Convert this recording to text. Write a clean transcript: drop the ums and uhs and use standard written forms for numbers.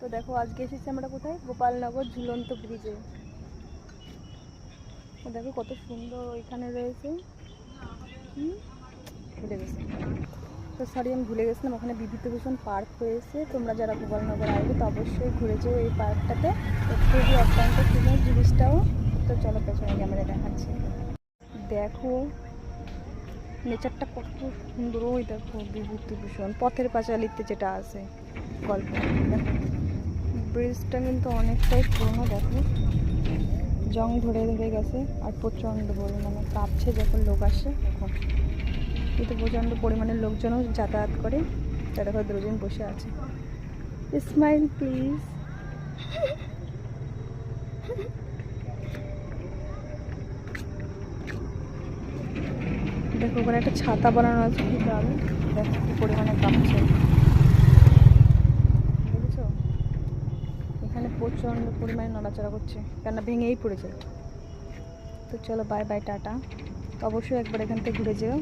তো দেখো আজকে এসেছি আমরা কোথায়, গোপালনগর ঝুলন্ত ব্রিজে। তো দেখো কত সুন্দর ওইখানে রয়েছে। ভুলে গেছি, তো সরি আমি ভুলে গেছিলাম, ওখানে বিভূতিভূষণ পার্ক হয়েছে। তোমরা যারা গোপালনগর আসবে তো অবশ্যই ঘুরে যেও এই পার্কটাতে। তো খুবই অত্যন্ত সুন্দর জিনিসটাও। তো চলো পেছনে ক্যামেরা দেখাচ্ছি। দেখো নেচারটা কত সুন্দর। ওই দেখো বিভূতিভূষণ পথের পাঁচালীতে যেটা আছে গল্প। দেখো ব্রিজটা কিন্তু অনেকটাই পুরনো, দেখো জং ধরে ধরে গেছে আর প্রচণ্ড পরিমাণে কাঁপছে যখন লোক আসে। দেখো কিন্তু প্রচণ্ড পরিমাণে লোকজনও যাতায়াত করে। তা দেখো দুজন বসে আছে। Smile please. দেখো ওখানে একটা ছাতা বানানো আছে, কি দারুণ। দেখো কি পরিমাণে কাঁপছে, দেখেছো? এখানে প্রচণ্ড পরিমাণে নড়াচড়া করছে, কেননা ভেঙেই পড়েছে। তো চলো বাই বাই, টাটা। তো অবশ্যই একবার এখান থেকে ঘুরে যেও।